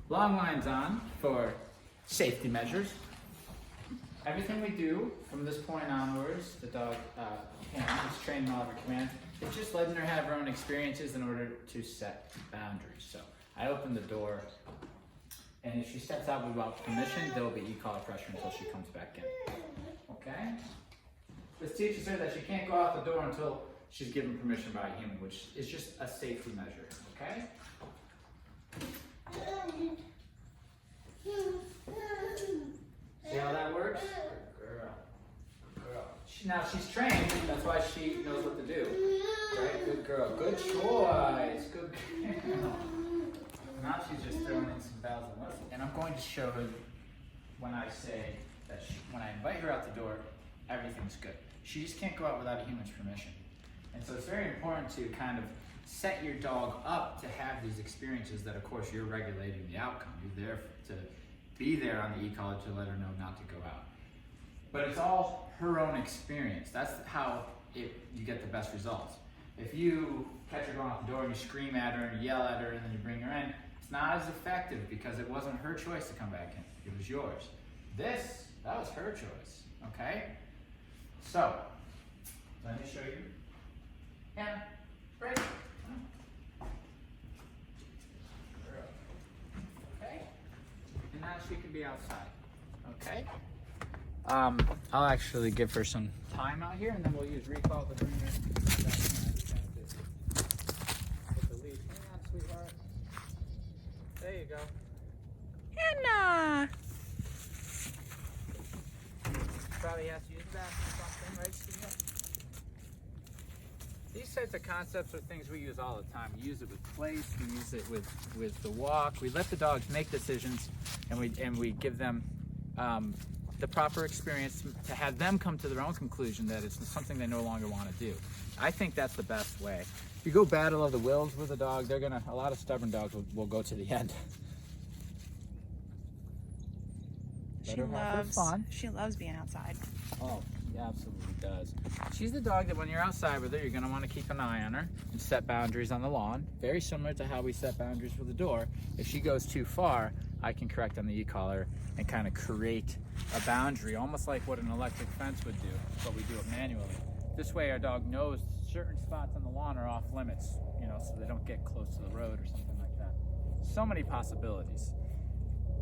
long lines on for safety measures. Everything we do from this point onwards, the dog is trained in all of her commands. It's just letting her have her own experiences in order to set boundaries. So I open the door, and if she steps out without permission, there will be e-collar pressure until she comes back in. Okay? This teaches her that she can't go out the door until she's given permission by a human, which is just a safety measure. Okay? See how that works? Good girl. Good girl. Now she's trained, that's why she knows what to do. Right? Good girl. Good choice. Good girl. Now she's just throwing in some bells and whistles. And I'm going to show her when I say that when I invite her out the door, everything's good. She just can't go out without a human's permission. And so it's very important to kind of set your dog up to have these experiences that, of course, you're regulating the outcome. You're there to be there on the e-collar to let her know not to go out. But it's all her own experience. That's how you get the best results. If you catch her going out the door and you scream at her and you yell at her and then you bring her in, it's not as effective because it wasn't her choice to come back in. It was yours. That was her choice, okay? So, let me show you. Hannah, break. Okay? And now she can be outside, okay? I'll actually give her some time out here, and then we'll use recall to bring her back in. With the lead. Hang on, sweetheart. There you go. Hannah! Probably has to use that or something, right, sweetheart? These types of concepts are things we use all the time. We use it with place, we use it with the walk. We let the dogs make decisions, and we give them the proper experience to have them come to their own conclusion that it's something they no longer want to do. I think that's the best way. If you go battle of the wills with a dog, a lot of stubborn dogs will go to the end. She loves being outside. Oh, she absolutely does. She's the dog that when you're outside with her, you're going to want to keep an eye on her and set boundaries on the lawn. Very similar to how we set boundaries for the door. If she goes too far, I can correct on the e-collar and kind of create a boundary, almost like what an electric fence would do, but we do it manually. This way our dog knows certain spots on the lawn are off limits, so they don't get close to the road or something like that. So many possibilities.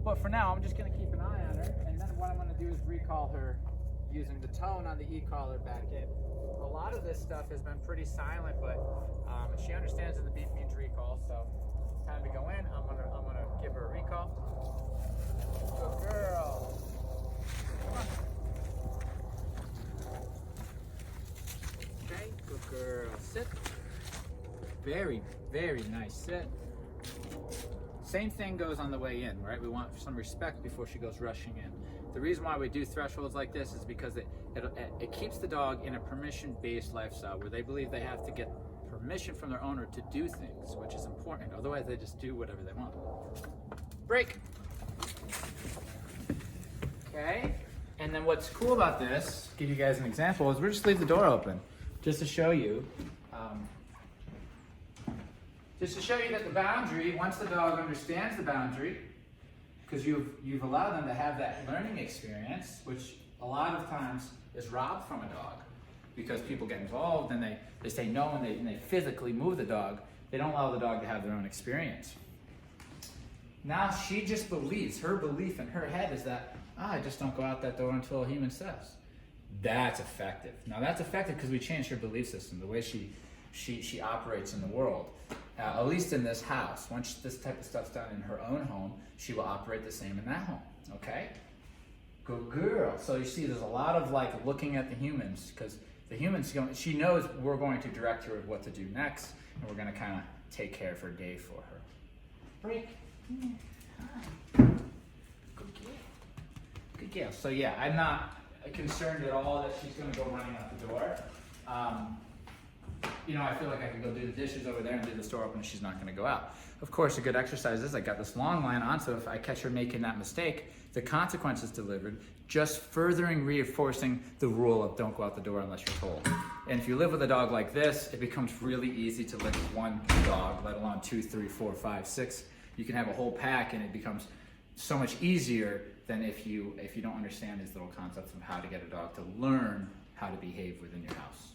But for now, I'm just going to keep an eye on her, and then what I'm going to do is recall her using the tone on the e-collar back in. A lot of this stuff has been pretty silent, but she understands that the beep means recall, so it's time to go in. I'm gonna give her a recall. Good girl. Come on. Okay, good girl. Sit. Very, very nice sit. Same thing goes on the way in, right? We want some respect before she goes rushing in. The reason why we do thresholds like this is because it keeps the dog in a permission-based lifestyle where they believe they have to get permission from their owner to do things, which is important. Otherwise, they just do whatever they want. Break. Okay. And then what's cool about this, give you guys an example, is we'll just leave the door open just to show you. Just to show you that the boundary, once the dog understands the boundary, because you've allowed them to have that learning experience, which a lot of times is robbed from a dog because people get involved and they say no and they physically move the dog. They don't allow the dog to have their own experience. Now she just believes, her belief in her head is that, I just don't go out that door until a human says. That's effective. Now that's effective because we changed her belief system, the way she operates in the world. At least in this house. Once this type of stuff's done in her own home, she will operate the same in that home, okay? Good girl. So you see there's a lot of looking at the humans, because the humans, she knows we're going to direct her what to do next, and we're going to kind of take care of her day for her. Break. Hi. Good girl. Good girl. So yeah, I'm not concerned at all that she's going to go running out the door. I feel like I could go do the dishes over there and leave the store open and she's not going to go out. Of course, a good exercise is I got this long line on, so if I catch her making that mistake, the consequence is delivered, just furthering reinforcing the rule of don't go out the door unless you're told. And if you live with a dog like this, it becomes really easy to live with one dog, let alone 2, 3, 4, 5, 6. you can have a whole pack and it becomes so much easier than if you don't understand these little concepts of how to get a dog to learn how to behave within your house.